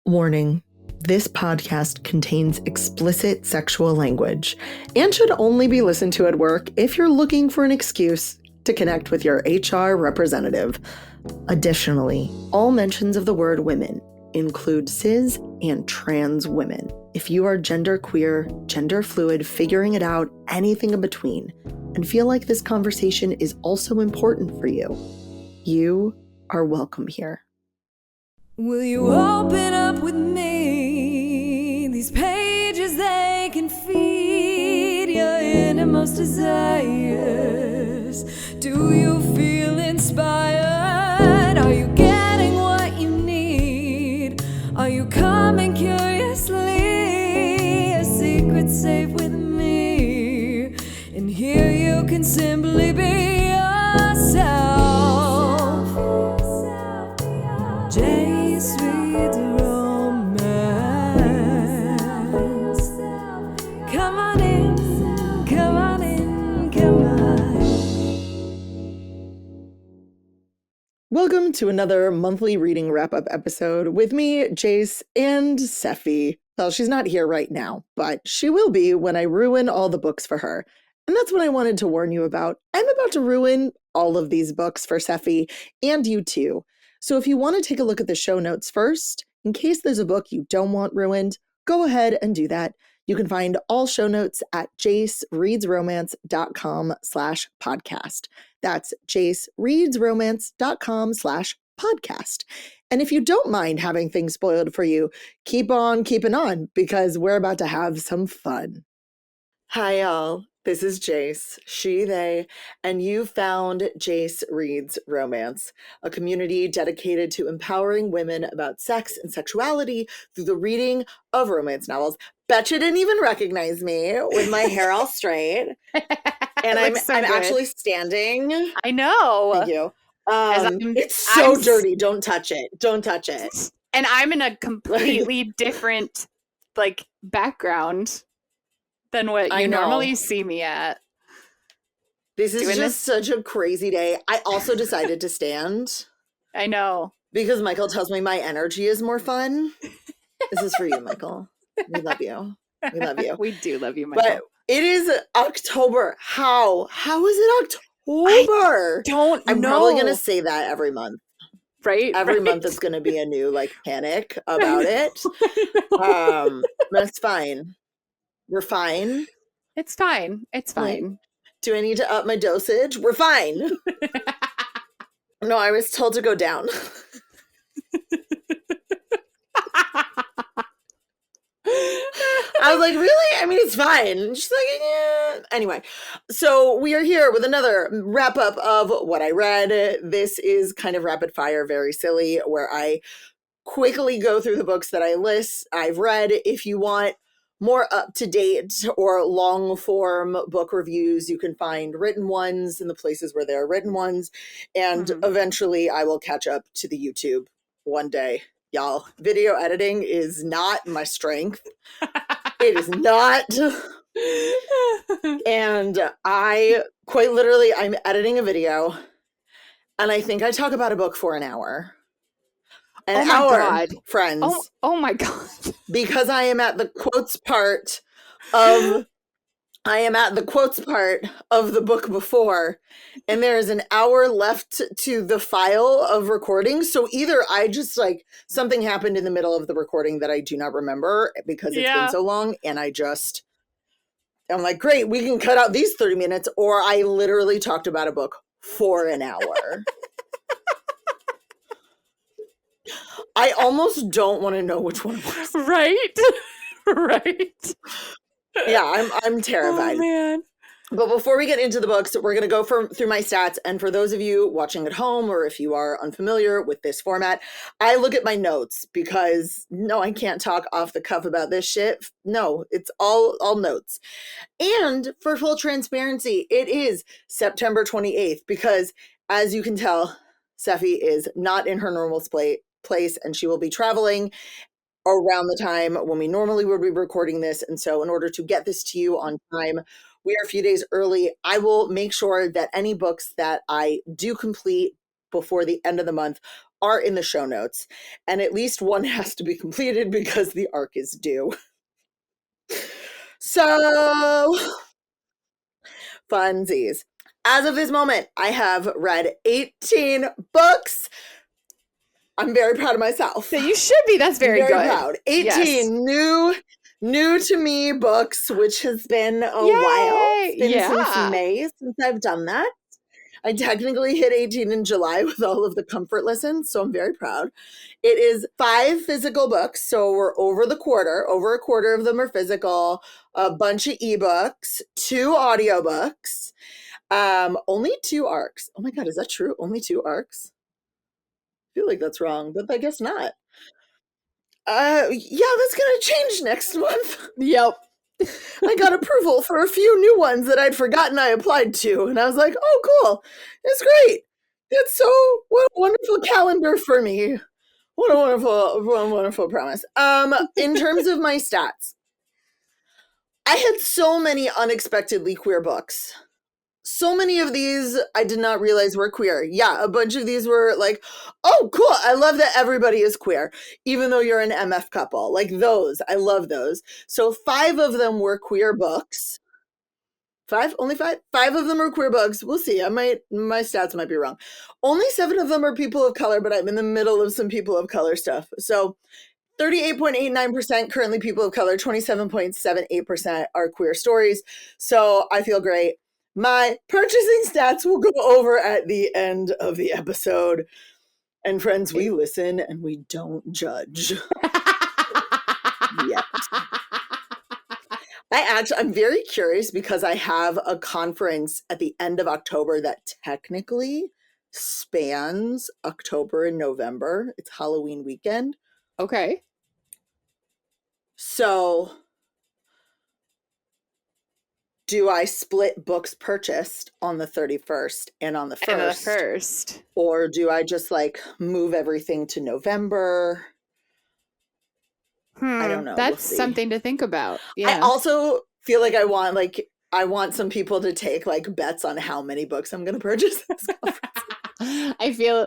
Warning. This podcast contains explicit sexual language and should only be listened to at work if you're looking for an excuse to connect with your HR representative. Additionally, all mentions of the word women include cis and trans women. If you are genderqueer, gender fluid, figuring it out, anything in between, and feel like this conversation is also important for you, you are welcome here. Will you open up with me? These pages, they can feed your innermost desires. Do you feel inspired? Are you getting what you need? Are you coming curiously? A secret safe with me. And here you can simply be yourself. Sweet romance. Come on in, come on in, come on. Welcome to another monthly reading wrap-up episode with me, Jace, and Sephi. Well, she's not here right now, but she will be when I ruin all the books for her. And that's what I wanted to warn you about. I'm about to ruin all of these books for Sephi and you too. So if you want to take a look at the show notes first, in case there's a book you don't want ruined, go ahead and do that. You can find all show notes at jacereadsromance.com/podcast. That's jacereadsromance.com/podcast. And if you don't mind having things spoiled for you, keep on keeping on because we're about to have some fun. Hi, y'all. This is Jace, she, they, and you found Jace Reads Romance, a community dedicated to empowering women about sex and sexuality through the reading of romance novels. Betcha didn't even recognize me with my hair all straight. And I'm actually standing. I know. Thank you. It's so dirty. Don't touch it. Don't touch it. And I'm in a completely different background than what you normally see me at. This is just such a crazy day. I also decided to stand. I know. Because Michael tells me my energy is more fun. This is for you, Michael. We love you. We love you. We do love you, Michael. But it is October. How? How is it October? I'm probably going to say that every month. Right? Every month it's going to be a new panic about it. But it's fine. We're fine. It's fine. It's fine. Do I need to up my dosage? We're fine. No, I was told to go down. I was like, really? I mean, it's fine. She's like, yeah. Anyway, so we are here with another wrap up of what I read. This is kind of rapid fire, very silly, where I quickly go through the books that I've read. If you want more up-to-date or long-form book reviews, you can find written ones in the places where there are written ones. And eventually I will catch up to the YouTube one day. Y'all, video editing is not my strength. It is not. And I'm editing a video and I think I talk about a book for an hour. An hour, God. Friends. Oh my God. Because I am at the quotes part of the book before, and there is an hour left to the file of recording. So either I just something happened in the middle of the recording that I do not remember because it's been so long, and I'm like, great, we can cut out these 30 minutes, or I literally talked about a book for an hour. I almost don't want to know which one it was. Right? Right. Yeah, I'm terrified. Oh, man. But before we get into the books, we're going to go through my stats. And for those of you watching at home, or if you are unfamiliar with this format, I look at my notes because, no, I can't talk off the cuff about this shit. No, it's all notes. And for full transparency, it is September 28th because, as you can tell, Sephi is not in her normal place and she will be traveling around the time when we normally would be recording this. And so in order to get this to you on time, we are a few days early. I will make sure that any books that I do complete before the end of the month are in the show notes, and at least one has to be completed because the arc is due. So, funsies. As of this moment, I have read 18 books. I'm very proud of myself. So you should be. That's very good. Proud. 18 new to me books, which has been a while. It's been since May since I've done that. I technically hit 18 in July with all of the comfort lessons, so I'm very proud. It is 5 physical books, so we're over a quarter of them are physical, a bunch of ebooks, 2 audiobooks, only 2 arcs. Oh my God, is that true? Only 2 arcs? I feel like that's wrong, but I guess not. Yeah, that's gonna change next month. Yep. I got approval for a few new ones that I'd forgotten I applied to, and I was like, oh, cool. It's great. What a wonderful calendar for me. What a wonderful promise. In terms of my stats, I had so many unexpectedly queer books. So many of these I did not realize were queer. Yeah, a bunch of these were like, oh, cool. I love that everybody is queer, even though you're an MF couple. Like those. I love those. So 5 of them were queer books. 5? Only 5? 5 of them are queer books. We'll see. My stats might be wrong. Only 7 of them are people of color, but I'm in the middle of some people of color stuff. So 38.89% currently people of color, 27.78% are queer stories. So I feel great. My purchasing stats will go over at the end of the episode. And friends, we listen and we don't judge. Yet. I'm very curious because I have a conference at the end of October that technically spans October and November. It's Halloween weekend. Okay. So do I split books purchased on the 31st and on the 1st? Or do I just like move everything to November? I don't know. That's something to think about. Yeah. I also feel like I want some people to take like bets on how many books I'm going to purchase this conference. I feel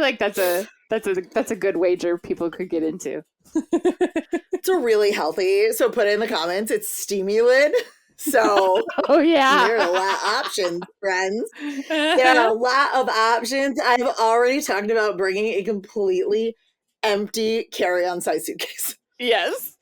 like that's a good wager people could get into. It's a really healthy. So put in the comments. It's Steamy Lid. So oh yeah, there are a lot of options, friends. There are a lot of options. I've already talked about bringing a completely empty carry-on size suitcase. Yes.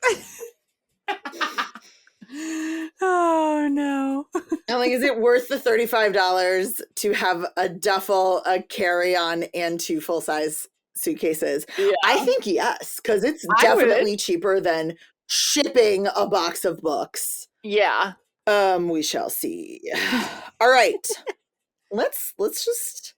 Oh no. I'm like, is it worth the $35 to have a duffel, a carry-on, and 2 full-size suitcases? Yeah. I think yes, because it's definitely cheaper than shipping a box of books. Yeah. We shall see. All right. Let's just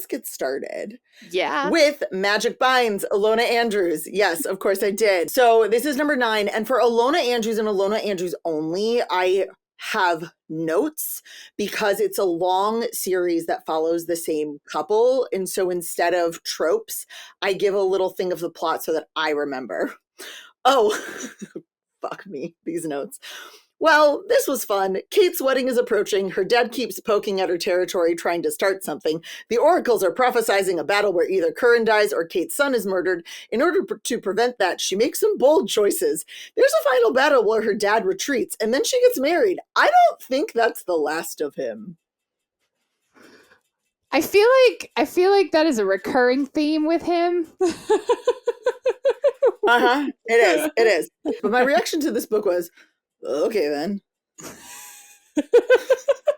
get started. Yeah. With Magic Binds, Alona Andrews. Yes, of course I did. So this is number 9. And for Alona Andrews and Alona Andrews only, I have notes because it's a long series that follows the same couple. And so instead of tropes, I give a little thing of the plot so that I remember. Oh, fuck me, these notes. Well, this was fun. Kate's wedding is approaching. Her dad keeps poking at her territory, trying to start something. The oracles are prophesizing a battle where either Curran dies or Kate's son is murdered. In order to prevent that, she makes some bold choices. There's a final battle where her dad retreats, and then she gets married. I don't think that's the last of him. I feel like that is a recurring theme with him. Uh-huh. It is. But my reaction to this book was, okay, then.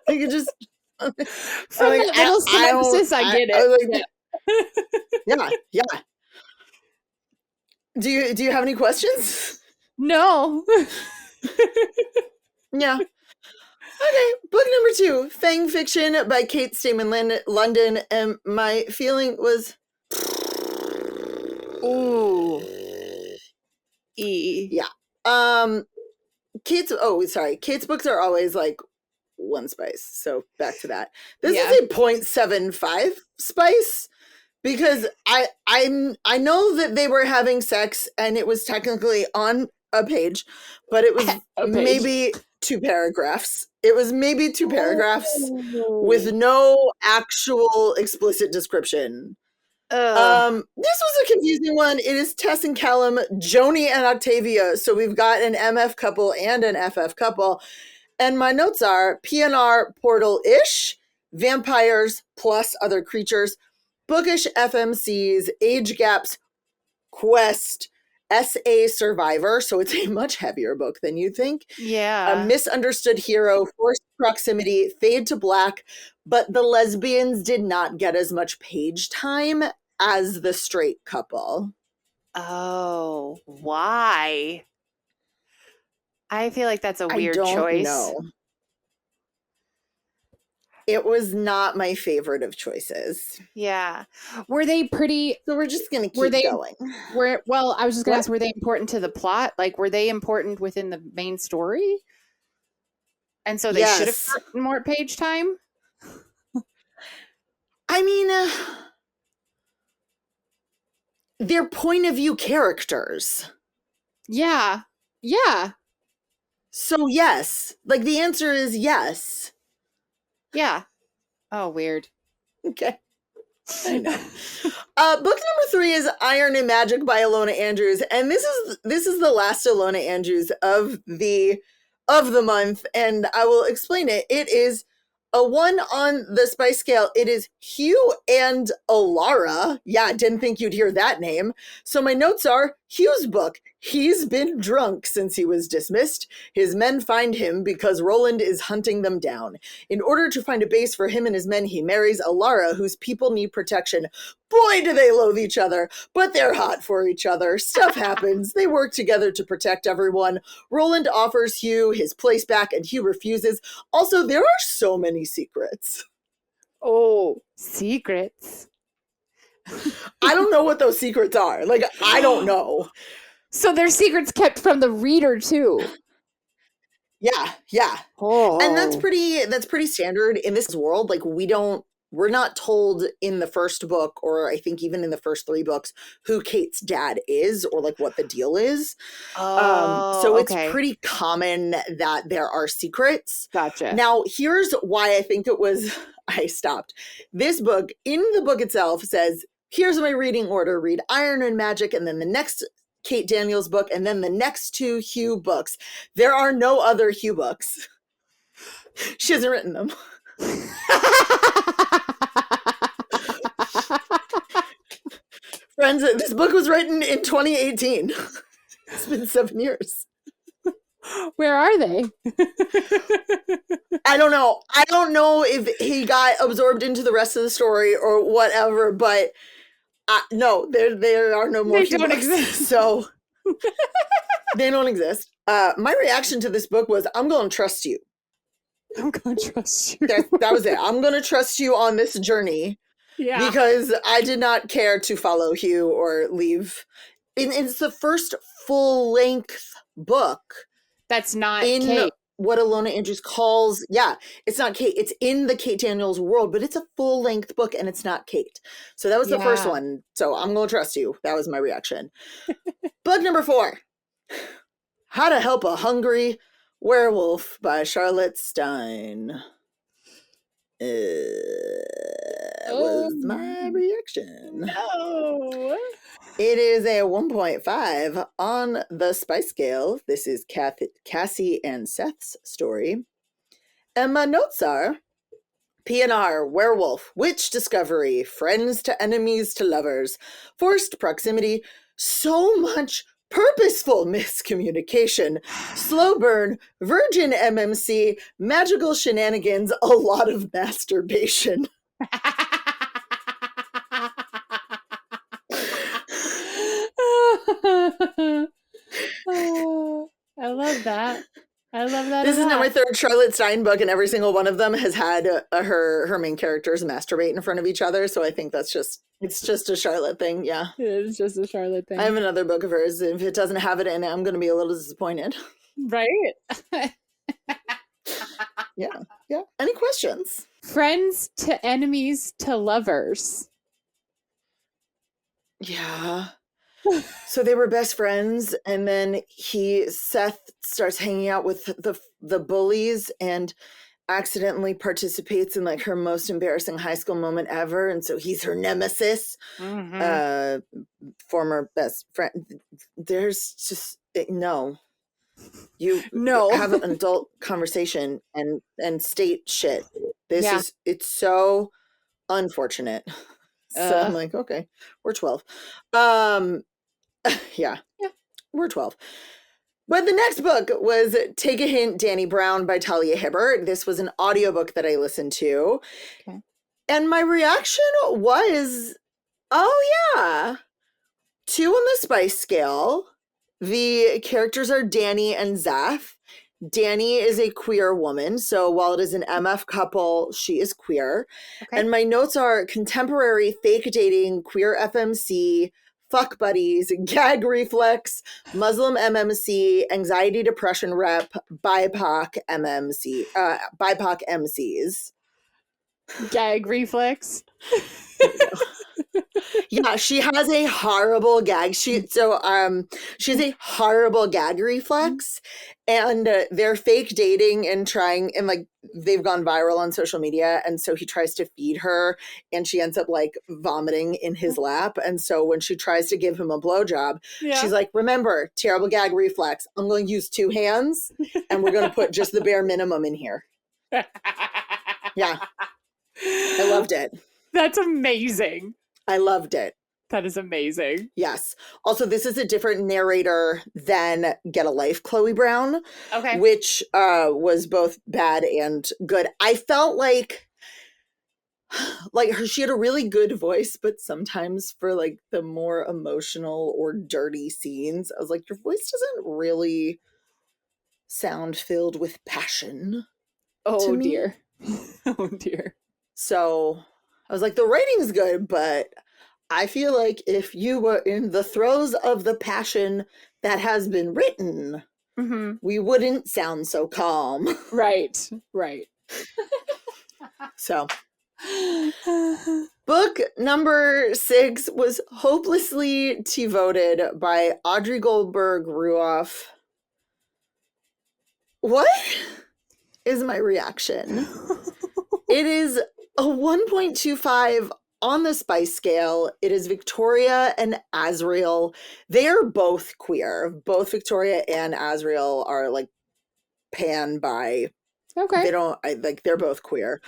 You could just from that little synopsis, I get it. Yeah. Do you have any questions? No. Yeah. Okay, book number 2, Fang Fiction by Kate Stamen London, and my feeling was, ooh, E. Yeah. Kate's books are always like 1 spice. So back to that. This is a 0.75 spice because I know that they were having sex and it was technically on a page, but it was maybe 2 paragraphs. It was maybe 2 paragraphs with no actual explicit description. This was a confusing one. It is Tess and Callum, Joni and Octavia. So we've got an MF couple and an FF couple. And my notes are PNR portal-ish, vampires plus other creatures, bookish FMCs, age gaps, quest, SA survivor. So it's a much heavier book than you think. A misunderstood hero, forced proximity, fade to black, but the lesbians did not get as much page time as the straight couple. Oh, why? I feel like that's a weird choice. I don't know. It was not my favorite of choices. Yeah. Were they pretty... So we're just going to keep going. Well, I was just going to ask, were they important to the plot? Like, were they important within the main story? And so they should have gotten more page time? I mean, they're point of view characters. Yeah. Yeah. So yes. Like, the answer is yes. Yeah. Oh, weird. Okay. I know. Book number 3 is Iron and Magic by Ilona Andrews, and this is the last Ilona Andrews of the month, and I will explain it. It is a 1 on the spice scale. It is Hugh and Alara. Yeah, didn't think you'd hear that name. So my notes are Hugh's book. He's been drunk since he was dismissed. His men find him because Roland is hunting them down. In order to find a base for him and his men, he marries Alara, whose people need protection. Boy, do they loathe each other, but they're hot for each other. Stuff happens. They work together to protect everyone. Roland offers Hugh his place back, and Hugh refuses. Also, there are so many secrets. Oh, secrets. I don't know what those secrets are. Like, I don't know. So there's secrets kept from the reader too. Yeah. Oh. And that's pretty standard in this world. Like, we're not told in the first book, or I think even in the first 3 books, who Kate's dad is or like what the deal is. So it's pretty common that there are secrets. Gotcha. Now, here's why I think I stopped. This book, in the book itself, says, here's my reading order. Read Iron and Magic, and then the next Kate Daniels book, and then the next 2 Hugh books. There are no other Hugh books. She hasn't written them. Friends, this book was written in 2018. It's been 7 years. Where are they? I don't know. I don't know if he got absorbed into the rest of the story or whatever, but no, there are no more Hugh books. Exist. So they don't exist. My reaction to this book was, I'm going to trust you. I'm going to trust you. That was it. I'm going to trust you on this journey. Yeah. Because I did not care to follow Hugh or leave. It's the first full-length book. That's not in Kate. What Ilona Andrews calls, it's not Kate. It's in the Kate Daniels world, but it's a full-length book, and it's not Kate. So that was the first one. So I'm going to trust you. That was my reaction. Book number 4. How to Help a Hungry Werewolf by Charlotte Stein. Was my reaction. No. It is a 1.5 on the spice scale. This is Cassie and Seth's story. And my notes are PNR, werewolf, witch discovery, friends to enemies to lovers, forced proximity, so much purposeful miscommunication, slow burn, virgin MMC, magical shenanigans, a lot of masturbation. I love that. This is now my 3rd Charlotte Stein book, and every single one of them has had her main characters masturbate in front of each other. So I think it's just a Charlotte thing. Yeah, it is just a Charlotte thing. I have another book of hers. If it doesn't have it in it, I'm going to be a little disappointed. Right? Yeah. Any questions? Friends to enemies to lovers. Yeah. So they were best friends, and then Seth starts hanging out with the bullies, and accidentally participates in like her most embarrassing high school moment ever, and so he's her nemesis. Former best friend. There's just no. You have an adult conversation and state shit. It's so unfortunate. So I'm like, okay, we're 12. Yeah, we're 12. But the next book was Take a Hint, Danny Brown by Talia Hibbert. This was an audiobook that I listened to. Okay. And my reaction was, oh yeah, 2 on the spice scale. The characters are Danny and Zeph. Danny is a queer woman, so while it is an MF couple, she is queer. Okay. And my notes are contemporary fake dating, queer FMC, fuck buddies, gag reflex, Muslim MMC, anxiety depression rep, BIPOC MCs. Gag reflex. Yeah, she has a horrible gag. She has a horrible gag reflex, and they're fake dating and like they've gone viral on social media, and so he tries to feed her, and she ends up like vomiting in his lap, and so when she tries to give him a blowjob, she's like, "Remember, terrible gag reflex. I'm going to use 2 hands, and we're going to put just the bare minimum in here." Yeah, I loved it. That's amazing. I loved it. That is amazing. Yes. Also, this is a different narrator than Get a Life, Chloe Brown. Okay. Which was both bad and good. I felt like she had a really good voice, but sometimes for like the more emotional or dirty scenes, I was like, your voice doesn't really sound filled with passion. Oh, dear. Oh, dear. So I was like, the writing's good, but I feel like if you were in the throes of the passion that has been written, we wouldn't sound so calm. Right. So, book number 6 was Hopelessly Devoted by Audrey Goldberg Ruoff. What is my reaction? It is a 1.25 on the spice scale. It is Victoria and Azriel. They are both queer. Both Victoria and Azriel are like pan bi. Okay. They're both queer.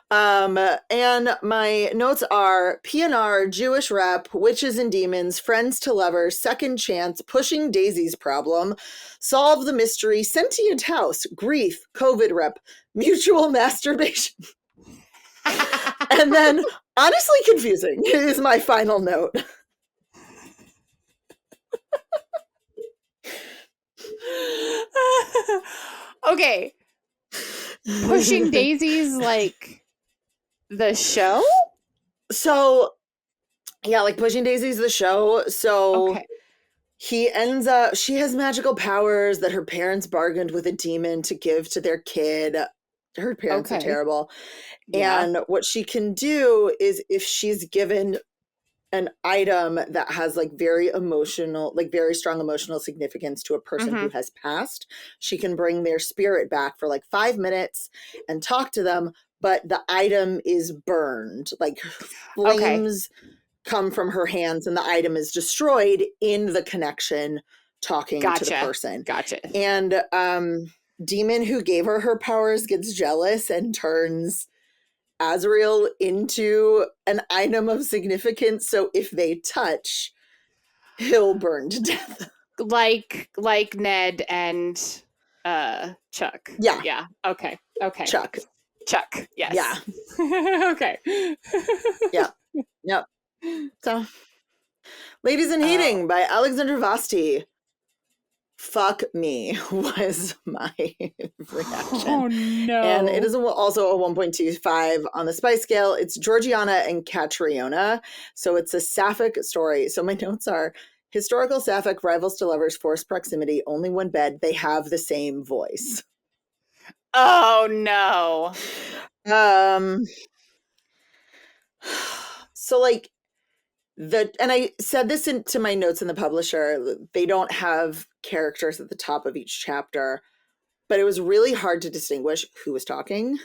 And my notes are PNR, Jewish rep, witches and demons, friends to lovers, second chance, pushing Daisy's problem, solve the mystery, sentient house, grief, COVID rep, mutual masturbation. And then, honestly confusing is my final note. Okay. Pushing Daisies, like the show? So, yeah, like Pushing Daisies, the show. So, she has magical powers that her parents bargained with a demon to give to their kid. Her parents are terrible. Yeah. And what she can do is if she's given an item that has like very strong emotional significance to a person who has passed, she can bring their spirit back for like 5 minutes and talk to them, but the item is burned. Like flames come from her hands and the item is destroyed in the connection talking to the person. Gotcha. And demon who gave her powers gets jealous and turns Azriel into an item of significance, so if they touch, he'll burn to death. Like Ned and Chuck. Yeah. Okay. Chuck. Yes. Yeah. Okay. Yeah. Yep. So, Ladies in Hating by Alexandra Vasti. Fuck me was my reaction. Oh no. And it is also a 1.25 on the spice scale. It's Georgiana and Catriona. So it's a sapphic story. So my notes are historical sapphic, rivals to lovers, forced proximity, only one bed, they have the same voice. Oh no. So like and I said this into my notes in the publisher, they don't have characters at the top of each chapter, but it was really hard to distinguish who was talking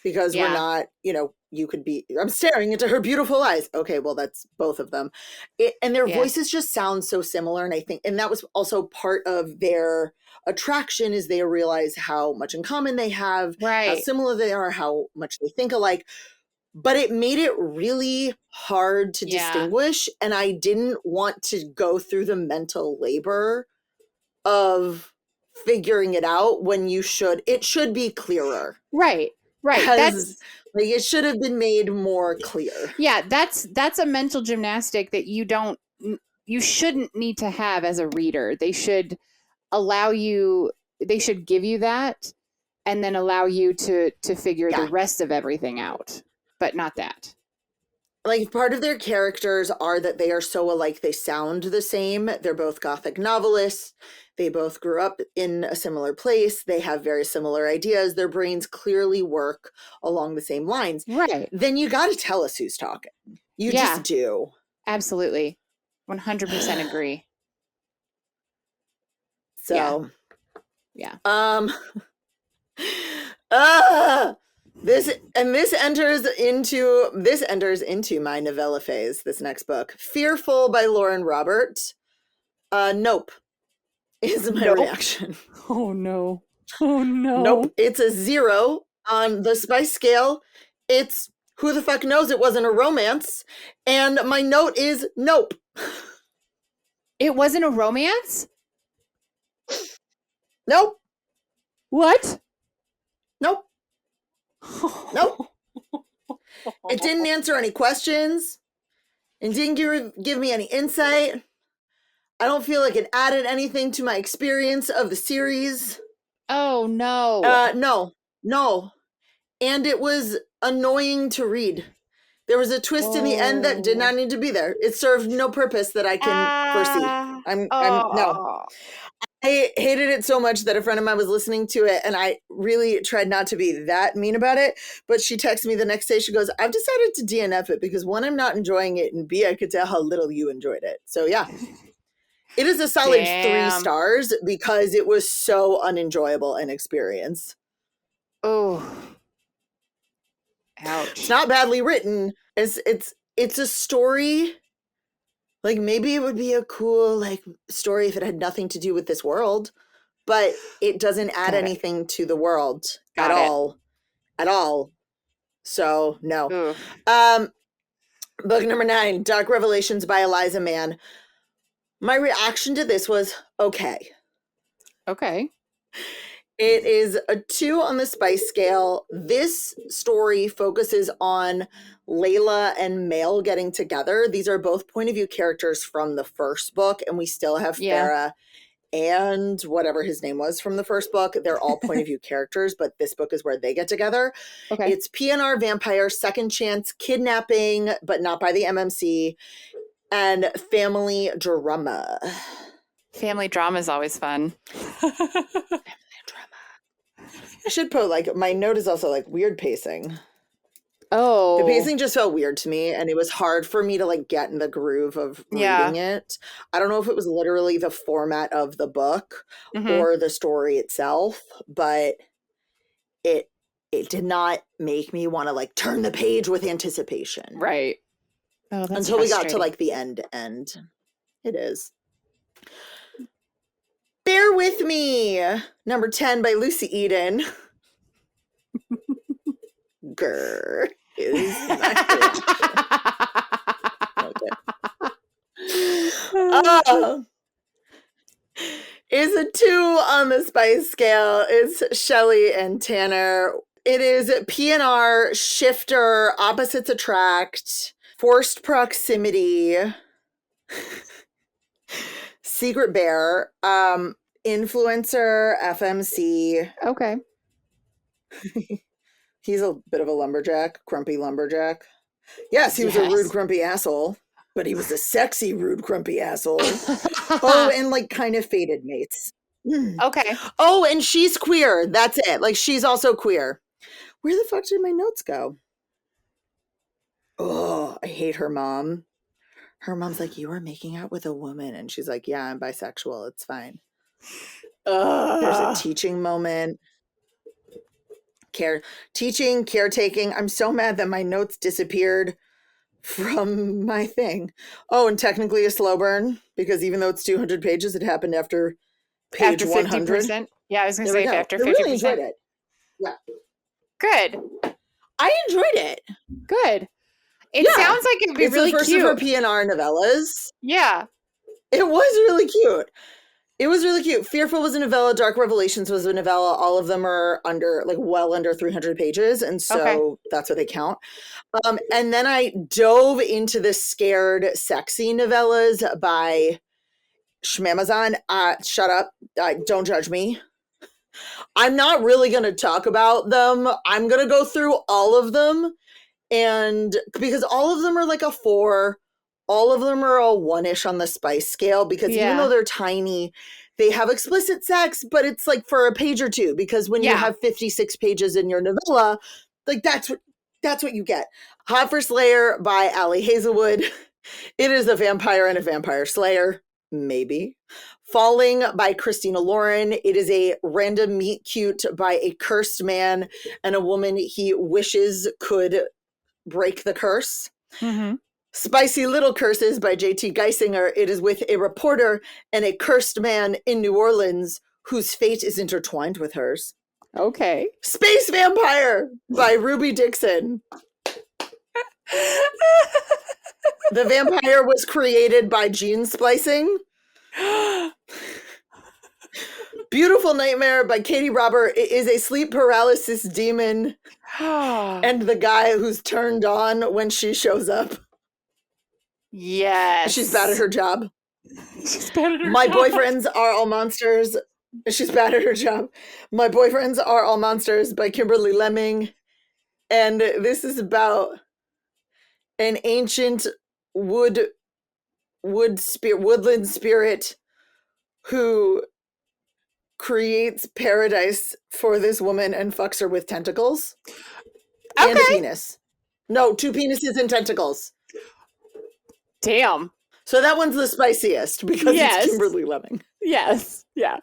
because we're not, you could be, I'm staring into her beautiful eyes. Okay, well, that's both of them. And their voices just sound so similar. And I think, and that was also part of their attraction, is they realize how much in common they have, how similar they are, how much they think alike. But it made it really hard to distinguish. And I didn't want to go through the mental labor of figuring it out when it should be clearer. Right. That's like, it should have been made more clear. Yeah, that's a mental gymnastic that you shouldn't need to have as a reader. They should give you that and then allow you to figure the rest of everything out, but not that. Like, part of their characters are that they are so alike, they sound the same. They're both Gothic novelists. They both grew up in a similar place. They have very similar ideas. Their brains clearly work along the same lines. Right. Then you got to tell us who's talking. You just do. Absolutely. 100% agree. So, yeah. This enters into my novella phase, this next book. Fearful by Lauren Roberts. Nope. Is my reaction. Oh no. Nope. It's a 0 on the spice scale. It's who the fuck knows it wasn't a romance. And my note is nope. It wasn't a romance? Nope. What? Nope. Nope. It didn't answer any questions. It didn't give me any insight. I don't feel like it added anything to my experience of the series. Oh, no. No. And it was annoying to read. There was a twist in the end that did not need to be there. It served no purpose that I can foresee. No. I hated it so much that a friend of mine was listening to it, and I really tried not to be that mean about it. But she texted me the next day. She goes, I've decided to DNF it because 1, I'm not enjoying it, and B, I could tell how little you enjoyed it. So yeah. It is a solid 3 stars because it was so unenjoyable an experience. Oh. Ouch. It's not badly written. It's a story. Like, maybe it would be a cool story if it had nothing to do with this world, but it doesn't add anything to the world at all. So no. Book number 9, Dark Revelations by Eliza Mann. My reaction to this was okay. It is a 2 on the spice scale. This story focuses on Layla and Male getting together. These are both point of view characters from the first book, and we still have Farah and whatever his name was from the first book. They're all point of view characters, but this book is where they get together. Okay. It's PNR vampire, second chance kidnapping, but not by the MMC, and family drama. Family drama is always fun. I should put my note is also weird pacing. Oh. The pacing just felt weird to me, and it was hard for me to get in the groove of reading it. I don't know if it was literally the format of the book or the story itself, but it did not make me want to turn the page with anticipation. Right. Oh, that's until we got to the end. It is. Bear With Me, number 10 by Lucy Eden. Grr. Is is a 2 on the spice scale. It's Shelley and Tanner. It is PNR, shifter, opposites attract, forced proximity, secret bear, influencer, FMC. Okay. He's a bit of a lumberjack, grumpy lumberjack. Yes, he was a rude, grumpy asshole, but he was a sexy, rude, grumpy asshole. Oh, and kind of faded mates. Okay. Oh, and she's queer. That's it. She's also queer. Where the fuck did my notes go? Oh, I hate her mom. Her mom's like, you are making out with a woman. And she's like, yeah, I'm bisexual. It's fine. There's a teaching moment. Teaching, caretaking. I'm so mad that my notes disappeared from my thing. Oh, and technically a slow burn, because even though it's 200 pages, it happened after page 100. 50%. Yeah, I was going to There say we go. after I 50%. really enjoyed it. Yeah. Good. I enjoyed it. Good. It sounds like it would be it's really the first cute. of her P&R novellas. Yeah. It was really cute. It was really cute. Fearful was a novella. Dark Revelations was a novella. All of them are under, like, well under 300 pages. And so that's what they count. And then I dove into the scared, sexy novellas by Shmamazan. Shut up. Don't judge me. I'm not really going to talk about them. I'm going to go through all of them. And because all of them are like a 4, all of them are a 1-ish on the spice scale, because even though they're tiny, they have explicit sex, but it's like for a page or two, because when you have 56 pages in your novella, like that's what you get. Hot for Slayer by Allie Hazelwood. It is a vampire and a vampire slayer, maybe. Falling by Christina Lauren. It is a random meet cute by a cursed man and a woman he wishes could break the curse. Mm-hmm. Spicy Little Curses by J.T. Geisinger. It is with a reporter and a cursed man in New Orleans whose fate is intertwined with hers. Okay. Space Vampire by Ruby Dixon. The vampire was created by gene splicing. Beautiful Nightmare by Katie Robert. It is a sleep paralysis demon and the guy who's turned on when she shows up. Yes. She's bad at her job. She's bad at her My job. boyfriends are all monsters. She's bad at her job. My Boyfriends Are All Monsters by Kimberly Lemming. And this is about an ancient woodland spirit who creates paradise for this woman and fucks her with tentacles and a penis. No, 2 penises and tentacles. Damn. So that one's the spiciest because it's Kimberly Lemming. Yes. Yeah.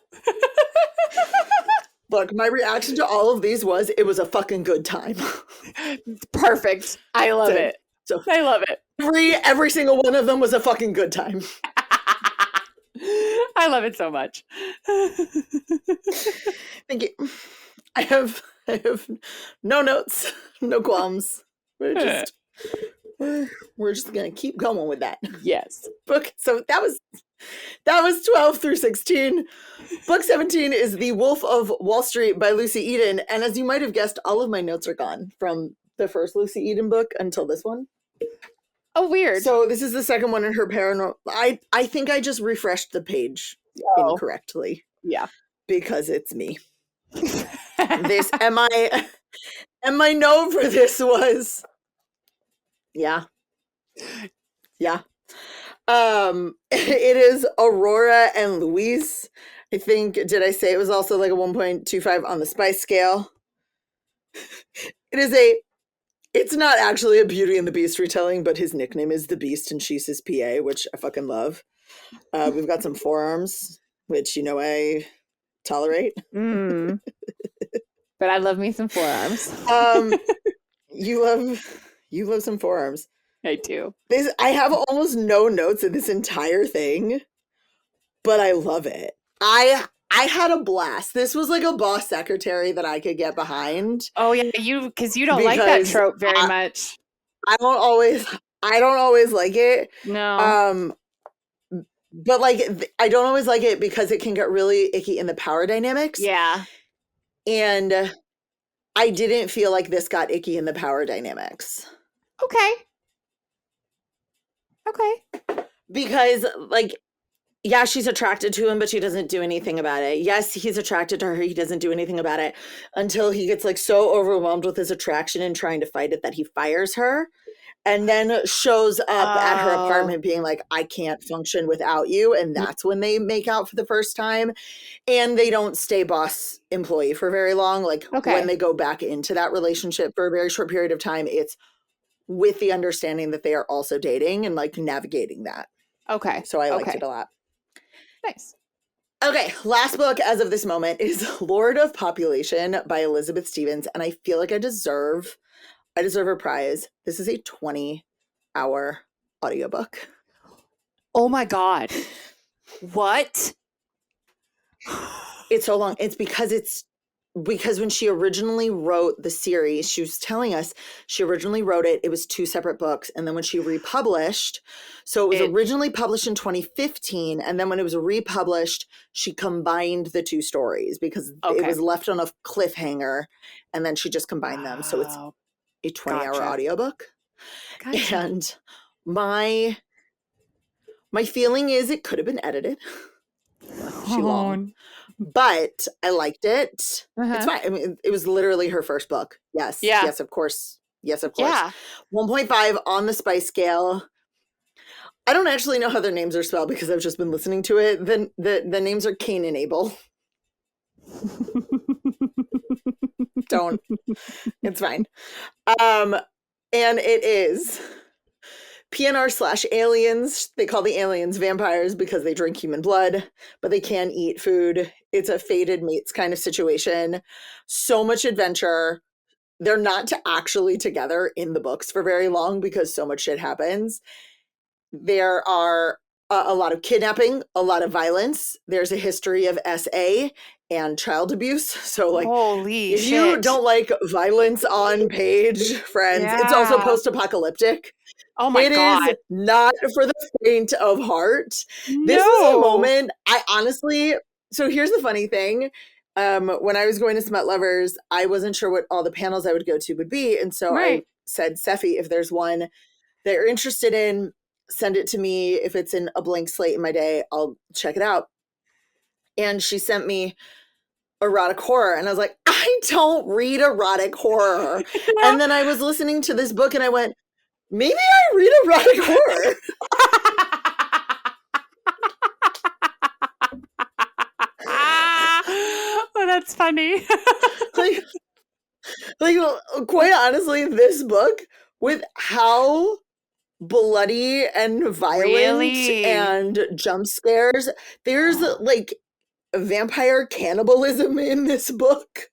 Look, my reaction to all of these was, it was a fucking good time. Perfect. I love it. So I love it. Every single one of them was a fucking good time. I love it so much. Thank you. I have no notes, no qualms. We're just gonna keep going with that. Yes. Book. So that was 12 through 16. Book 17 is The Wolf of Wall Street by Lucy Eden. And as you might have guessed, all of my notes are gone from the first Lucy Eden book until this one. Oh, weird. So this is the second one in her paranormal. I think I just refreshed the page incorrectly. Yeah. Because it's me. This and my note for this was yeah. It is Aurora and Louise. I think, did I say it was also like a 1.25 on the spice scale? It's not actually a Beauty and the Beast retelling, but his nickname is the Beast and she's his PA, which I fucking love. We've got some forearms, which, I tolerate. But I love me some forearms. You love some forearms. I do. I have almost no notes in this entire thing, but I love it. I had a blast. This was like a boss secretary that I could get behind. Oh yeah, because you don't like that trope very much. I don't always like it. No. But like I don't always like it because it can get really icky in the power dynamics. Yeah. And I didn't feel like this got icky in the power dynamics. Okay. Because yeah, she's attracted to him, but she doesn't do anything about it. Yes, he's attracted to her. He doesn't do anything about it until he gets so overwhelmed with his attraction and trying to fight it that he fires her and then shows up at her apartment being like, I can't function without you. And that's when they make out for the first time. And they don't stay boss employee for very long. When they go back into that relationship for a very short period of time, it's with the understanding that they are also dating and navigating that. Okay. So I liked it a lot. Nice. Okay, last book as of this moment is Lord of Population by Elizabeth Stevens, and I feel like I deserve a prize. This is a 20-hour audiobook. Oh my God. What? It's so long. It's because when she originally wrote the series, she was telling us she originally wrote it was 2 separate books, and then when she republished, so it was originally published in 2015, and then when it was republished, she combined the 2 stories because it was left on a cliffhanger, and then she just combined them. So it's a 20-hour audiobook. Gotcha. And my feeling is it could have been edited. She long. But I liked it. It's fine. I mean, it was literally her first book. Yes. Yeah. Yes, of course. Yes, of course. Yeah. 1.5 on the spice scale. I don't actually know how their names are spelled because I've just been listening to it. The names are Cain and Abel. Don't. It's fine. And it is PNR/aliens. They call the aliens vampires because they drink human blood, but they can eat food. It's a fated mates kind of situation. So much adventure. They're not actually together in the books for very long because so much shit happens. There are a lot of kidnapping, a lot of violence. There's a history of SA and child abuse. So, like, if you don't like violence on page, friends, it's also post-apocalyptic. Oh my God. It is not for the faint of heart. No. This was a moment, I honestly, so here's the funny thing. When I was going to Smut Lovers, I wasn't sure what all the panels I would go to would be. And so I said, Seffi, if there's one that you're interested in, send it to me. If it's in a blank slate in my day, I'll check it out. And she sent me erotic horror. And I was like, I don't read erotic horror. And then I was listening to this book and I went, maybe I read erotic horror. Oh, that's funny. like, quite honestly, this book, with how bloody and violent and jump scares, there's like vampire cannibalism in this book.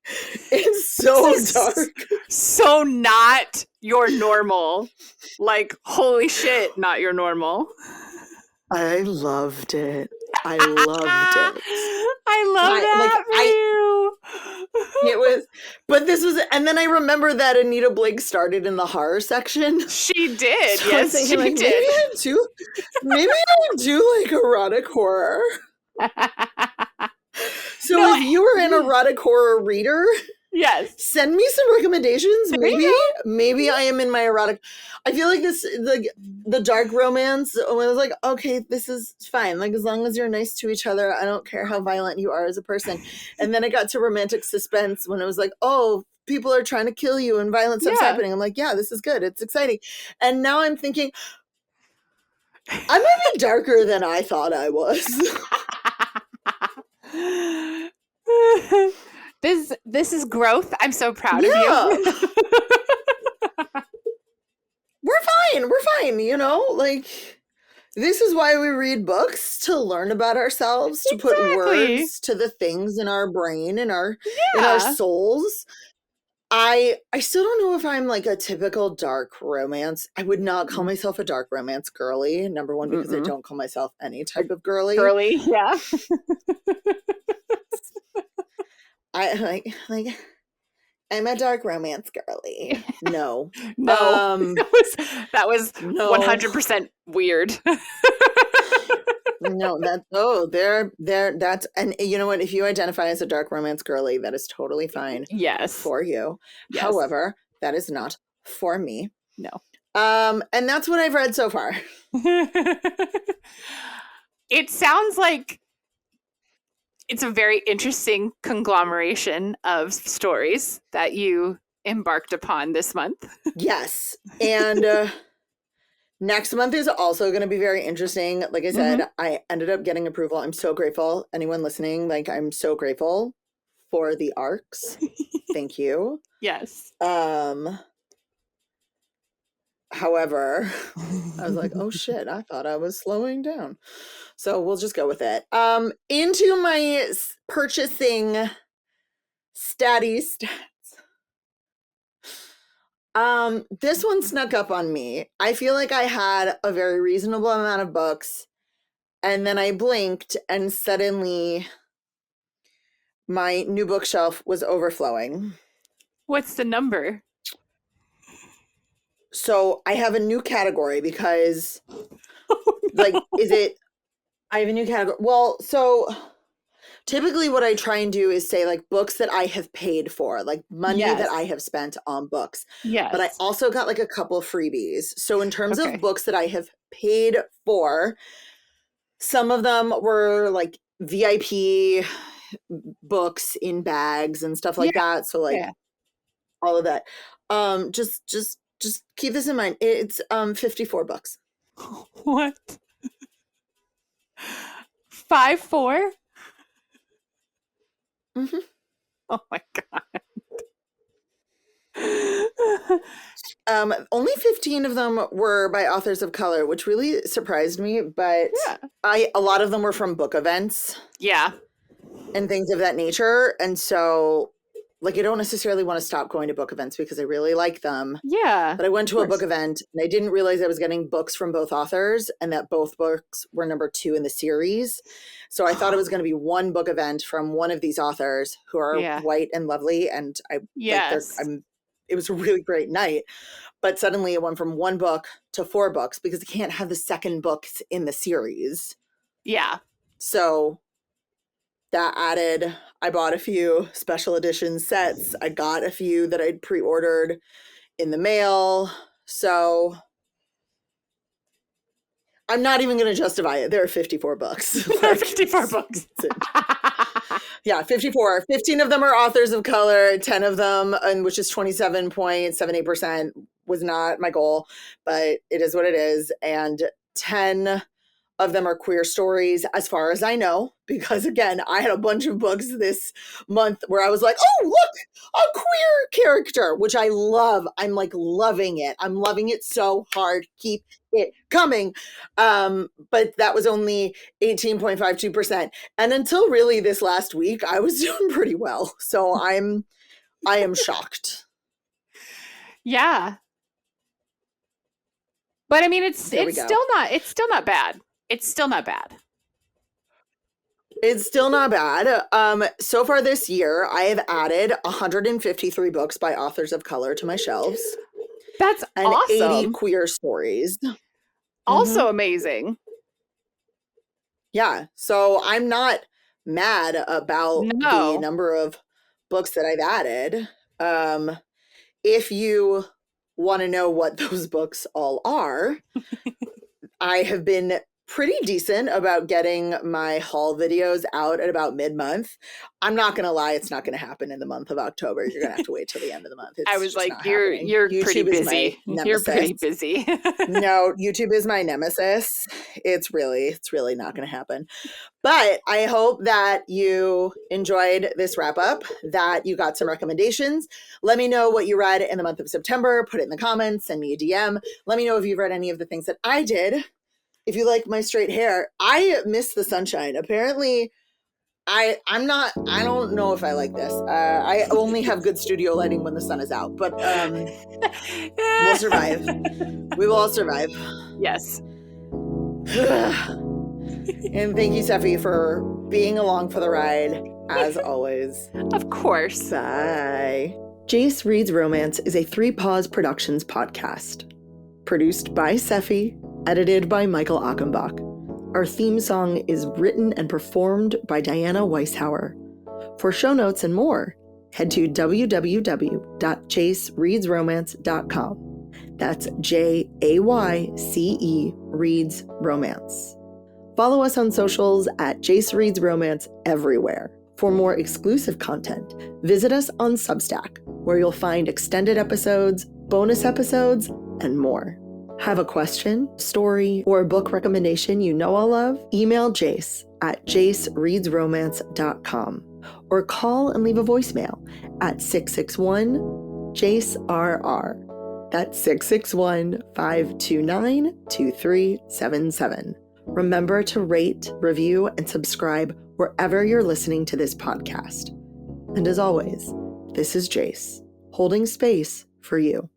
It's so dark. So not your normal. Like, holy shit, not your normal. I loved it. I loved it. I love that for you. It was, but this was, and then I remember that Anita Blake started in the horror section. She did. So yes, thinking, she like, did. Maybe I do like erotic horror. So if you were an erotic horror reader, yes, send me some recommendations. Maybe I am in my erotic. I feel like the dark romance, when I was like, okay, this is fine. Like, as long as you're nice to each other, I don't care how violent you are as a person. And then I got to romantic suspense when it was like, oh, people are trying to kill you and violent stuff's happening. I'm like, yeah, this is good. It's exciting. And now I'm thinking, I might be darker than I thought I was. This is growth. I'm so proud of you. We're fine, you know? Like, this is why we read books, to learn about ourselves, to put words to the things in our brain, in our souls. I still don't know if I'm like a typical dark romance. I would not call myself a dark romance girly. Number one, because I don't call myself any type of girly. Girly, yeah. I like I'm a dark romance girly. No. No. That was 100% weird. No, that's, and you know what? If you identify as a dark romance girly, that is totally fine. Yes. For you. Yes. However, that is not for me. No. And that's what I've read so far. It sounds like it's a very interesting conglomeration of stories that you embarked upon this month. Yes. And next month is also going to be very interesting. Like I said, I ended up getting approval. I'm so grateful. Anyone listening, like, I'm so grateful for the arcs. Thank you. Yes. However, I was like, oh shit, I thought I was slowing down. So we'll just go with it. Into my purchasing stats. This one snuck up on me. I feel like I had a very reasonable amount of books, and then I blinked, and suddenly my new bookshelf was overflowing. What's the number? So I have a new category because, like, I have a new category. Well, so typically what I try and do is say, like, books that I have paid for, like money that I have spent on books. Yes. But I also got like a couple of freebies. So in terms Okay. of books that I have paid for, some of them were like VIP books in bags and stuff like that. So like all of that. Just keep this in mind. It's $54. What? 5-4? Mm-hmm. Oh my god. Only 15 of them were by authors of color, which really surprised me, but a lot of them were from book events. Yeah. And things of that nature. And so, like, I don't necessarily want to stop going to book events because I really like them. Yeah. But I went to a book event and I didn't realize I was getting books from both authors and that both books were number 2 in the series. So I thought it was going to be one book event from one of these authors who are white and lovely. And it was a really great night. But suddenly it went from one book to 4 books because I can't have the second books in the series. Yeah. So that added, I bought a few special edition sets. I got a few that I'd pre-ordered in the mail. So I'm not even going to justify it. There are 54 books. Like, 54 books. Yeah, 54. 15 of them are authors of color. 10 of them, and which is 27.78%, was not my goal, but it is what it is. And 10 of them are queer stories, as far as I know, because again, I had a bunch of books this month where I was like, oh, look, a queer character, which I love. I'm like loving it. I'm loving it so hard. Keep it coming. But that was only 18.52%. And until really this last week, I was doing pretty well. So I am shocked. Yeah. But I mean, it's still not bad. It's still not bad. It's still not bad. So far this year, I have added 153 books by authors of color to my shelves. That's and awesome. 80 queer stories. Also amazing. Yeah. So I'm not mad about the number of books that I've added. If you want to know what those books all are, I have been pretty decent about getting my haul videos out at about mid-month. I'm not gonna lie, it's not gonna happen in the month of October. You're gonna have to wait till the end of the month. I was like, you're pretty busy. You're pretty busy. No, YouTube is my nemesis. It's really not gonna happen. But I hope that you enjoyed this wrap up, that you got some recommendations. Let me know what you read in the month of September. Put it in the comments, send me a DM. Let me know if you've read any of the things that I did. If you like my straight hair, I miss the sunshine. Apparently, I don't know if I like this. I only have good studio lighting when the sun is out, but we'll survive. We will all survive. Yes. And thank you, Seffi, for being along for the ride, as always. Of course. Bye. Jace Reads Romance is a 3 Paws Productions podcast. Produced by Seffi, edited by Michael Achenbach. Our theme song is written and performed by Diana Weishauer. For show notes and more, head to www.jacereadsromance.com. That's JAYCE Reads Romance. Follow us on socials at Jace Reads Romance everywhere. For more exclusive content, visit us on Substack, where you'll find extended episodes, bonus episodes, and more. Have a question, story, or a book recommendation you know I'll love? Email Jace at jacereadsromance.com or call and leave a voicemail at 661-JACE-RR. That's 661-529-2377. Remember to rate, review, and subscribe wherever you're listening to this podcast. And as always, this is Jace, holding space for you.